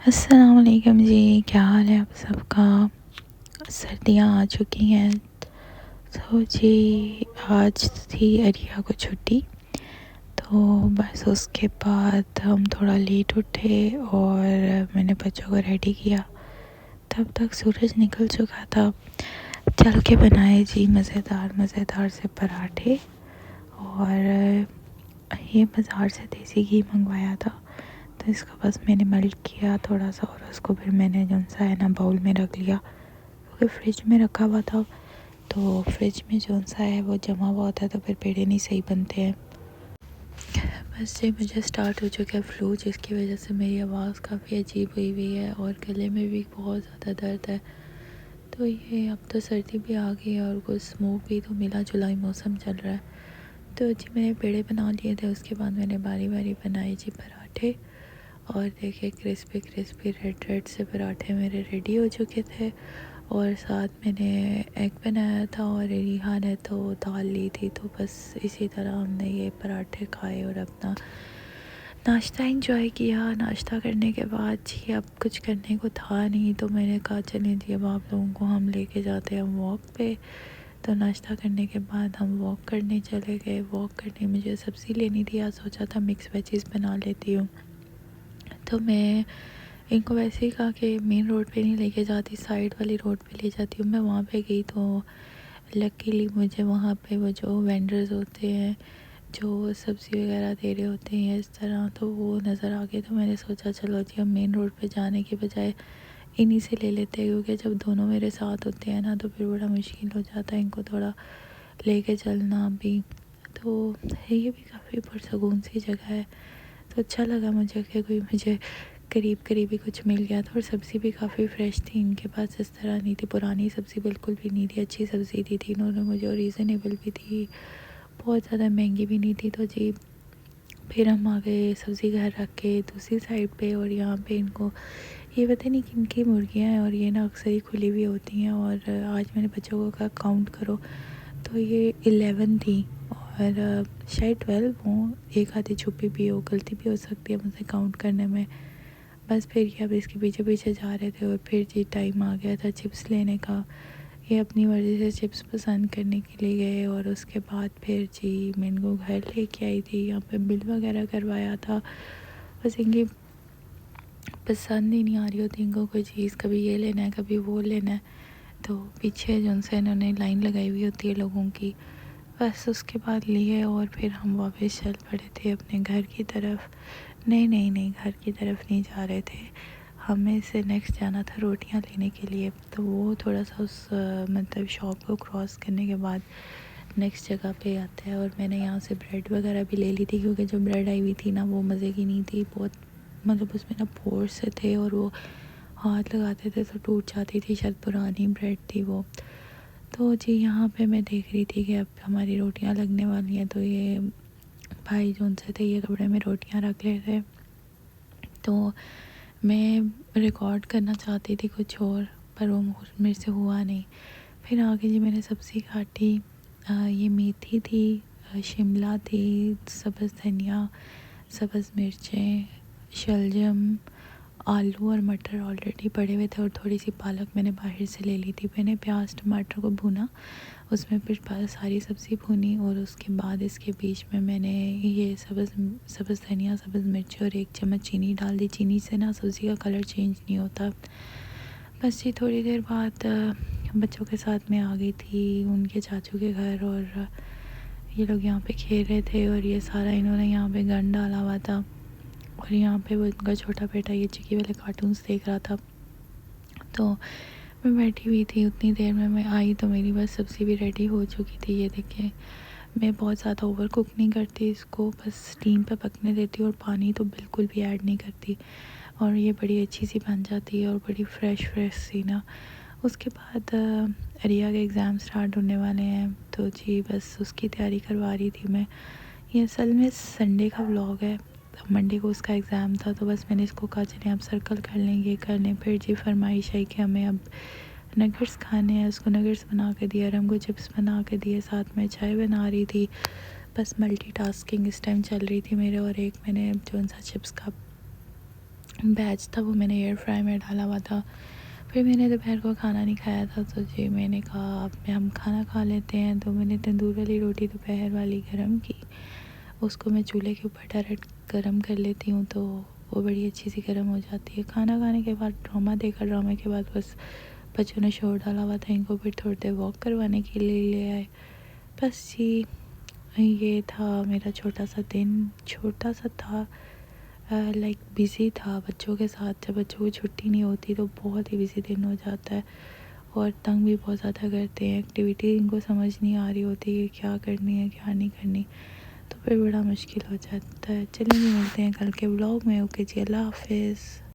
अस्सलाम वालेकुम जी, क्या हाल है आप सबका। सर्दियाँ आ चुकी हैं तो जी आज थी अरिया को छुट्टी। तो बस उसके बाद हम थोड़ा लेट उठे और मैंने बच्चों को रेडी किया। तब तक सूरज निकल चुका था। चल के बनाए जी मज़ेदार से पराठे। और ये बाज़ार से देसी घी मंगवाया था, तो इसको बस मैंने मेल्ट किया थोड़ा सा और उसको फिर मैंने जो सा है ना बाउल में रख लिया, क्योंकि फ्रिज में रखा हुआ था। तो फ्रिज में जो सा है वो जमा हुआ होता है तो फिर पेड़े नहीं सही बनते हैं। बस जी मुझे स्टार्ट हो चुका है फ्लू, जिसकी वजह से मेरी आवाज़ काफ़ी अजीब हुई हुई है और गले में भी बहुत ज़्यादा दर्द है। तो ये अब तो सर्दी भी आ गई है और कुछ स्मोक भी तो मिला जुलाई मौसम चल रहा है। तो जी मैंने पेड़े बना लिए थे, उसके बाद मैंने बारी बारी बनाए जी पराठे। और देखिए क्रिस्पी क्रिस्पी रेड रेड से पराठे मेरे रेडी हो चुके थे। और साथ मैंने एग बनाया था और रिहा ने तो दाल ली थी। तो बस इसी तरह हमने ये पराठे खाए और अपना नाश्ता एंजॉय किया। नाश्ता करने के बाद जी अब कुछ करने को था नहीं, तो मैंने कहा चलें जी अब आप लोगों को हम लेके जाते हैं वॉक पे। तो नाश्ता करने के बाद हम वॉक करने चले गए। वॉक करने मुझे सब्ज़ी लेनी थी, आज सोचा था मिक्स वेजीज़ बना लेती हूँ। तो मैं इनको वैसे ही कहा कि मेन रोड पे नहीं लेके जाती, साइड वाली रोड पे ले जाती हूँ। मैं वहाँ पे गई तो लकीली मुझे वहाँ पे वो जो वेंडर्स होते हैं जो सब्ज़ी वगैरह दे रहे होते हैं इस तरह, तो वो नज़र आ गए। तो मैंने सोचा चलो जी हम मेन रोड पे जाने के बजाय इन्हीं से ले लेते हैं, क्योंकि जब दोनों मेरे साथ होते हैं ना तो फिर बड़ा मुश्किल हो जाता है इनको थोड़ा लेके चलना भी। तो ये भी काफ़ी पुरसकून सी जगह है, तो अच्छा लगा मुझे कि कोई मुझे करीब ही कुछ मिल गया था। और सब्ज़ी भी काफ़ी फ़्रेश थी, इनके पास इस तरह नहीं थी, पुरानी सब्ज़ी बिल्कुल भी नहीं थी, अच्छी सब्ज़ी दी थी इन्होंने मुझे और रीज़नेबल भी थी, बहुत ज़्यादा महंगी भी नहीं थी। तो जी फिर हम आ गए सब्ज़ी घर रख के दूसरी साइड पे। और यहाँ पे इनको ये पता नहीं किन की मुर्गियाँ हैं और ये ना अक्सर ही खुली हुई होती हैं। और आज मैंने बच्चों को कहा काउंट करो, तो ये 11 थी और शायद 12 हो, एक आधी छुपी भी हो, गलती भी हो सकती है मुझसे काउंट करने में। बस फिर ये अब इसके पीछे पीछे जा रहे थे और फिर जी टाइम आ गया था चिप्स लेने का। ये अपनी मर्ज़ी से चिप्स पसंद करने के लिए गए और उसके बाद फिर जी मैं इनको घर लेके आई थी। यहाँ पे बिल वगैरह करवाया था। बस इनकी पसंद ही नहीं आ रही होती इनको कोई चीज़, कभी ये लेना है कभी वो लेना है। तो पीछे जो उनसे इन्होंने लाइन लगाई हुई होती है लोगों की। बस उसके बाद लिए और फिर हम वापस चल पड़े थे अपने घर की तरफ। नहीं घर की तरफ नहीं जा रहे थे, हमें से नेक्स्ट जाना था रोटियां लेने के लिए। तो वो थोड़ा सा उस मतलब शॉप को क्रॉस करने के बाद नेक्स्ट जगह पे आता है। और मैंने यहाँ से ब्रेड वगैरह भी ले ली थी, क्योंकि जो ब्रेड आई हुई थी ना वो मज़े की नहीं थी, बहुत मतलब उसमें ना पोर्स से थे और वो हाथ लगाते थे तो टूट जाती थी, शायद पुरानी ब्रेड थी वो। तो जी यहाँ पे मैं देख रही थी कि अब हमारी रोटियां लगने वाली हैं, तो ये भाई जो उनसे थे ये कपड़े में रोटियां रख ले थे। तो मैं रिकॉर्ड करना चाहती थी कुछ और, पर वो मेरे से हुआ नहीं। फिर आगे जी मैंने सब्ज़ी काटी। ये मेथी थी, शिमला थी, सब्ज़ धनिया, सब्ज़ मिर्चें, शलजम, आलू और मटर ऑलरेडी पड़े हुए थे और थोड़ी सी पालक मैंने बाहर से ले ली थी। मैंने प्याज टमाटर को भुना, उसमें फिर सारी सब्ज़ी भुनी और उसके बाद इसके बीच में मैंने ये सब्ज़ धनिया, सब्ज़ मिर्च और 1 चम्मच चीनी डाल दी। चीनी से ना सब्ज़ी का कलर चेंज नहीं होता। बस जी थोड़ी देर बाद बच्चों के साथ मैं आ गई थी उनके चाचू के घर। और ये लोग यहाँ पे खेल रहे थे और ये सारा इन्होंने यहाँ पे गंद डाला हुआ था। और यहाँ पे वो इनका छोटा बेटा ये चिकी वाले कार्टून्स देख रहा था। तो मैं बैठी हुई थी, उतनी देर में मैं आई तो मेरी बस सब्ज़ी भी रेडी हो चुकी थी। ये देखिए मैं बहुत ज़्यादा ओवर कुक नहीं करती इसको, बस स्टीम पे पकने देती हूँ और पानी तो बिल्कुल भी ऐड नहीं करती। और ये बड़ी अच्छी सी बन जाती है और बड़ी फ्रेश सी ना। उसके बाद रिया के एग्ज़ाम स्टार्ट होने वाले हैं, तो जी बस उसकी तैयारी करवा रही थी मैं। ये असल में संडे का व्लॉग है, मंडे को उसका एग्ज़ाम था। तो बस मैंने इसको कहा चलें आप सर्कल कर लें, ये कर लें। फिर जी फरमाइश आई कि हमें अब नगेट्स खाने हैं, उसको नगेट्स बना के दिया और हमको चिप्स बना के दिए, साथ में चाय बना रही थी। बस मल्टीटास्किंग इस टाइम चल रही थी मेरे। और एक मैंने जो सा चिप्स का बैच था वो मैंने एयर फ्राई में डाला हुआ था। फिर मैंने दोपहर को खाना नहीं खाया था, तो जी मैंने कहा अब हम खाना खा लेते हैं। तो मैंने तंदूर वाली रोटी दोपहर वाली गर्म की, उसको मैं चूल्हे के ऊपर डायरेक्ट गर्म कर लेती हूँ, तो वो बड़ी अच्छी सी गर्म हो जाती है। खाना खाने के बाद ड्रामा देखा, ड्रामे के बाद बस बच्चों ने शोर डाला हुआ था, इनको फिर थोड़ी देर वॉक करवाने के लिए ले आए। बस जी ये था मेरा छोटा सा दिन। छोटा सा था, लाइक बिज़ी था बच्चों के साथ। जब बच्चों को छुट्टी नहीं होती तो बहुत ही बिज़ी दिन हो जाता है, और तंग भी बहुत ज़्यादा करते हैं। एक्टिविटी इनको समझ नहीं आ रही होती कि क्या करनी है क्या नहीं करनी, तो फिर बड़ा मुश्किल हो जाता है। चलिए मिलते हैं कल के व्लॉग में। ओके जी, अल्लाह हाफिज़।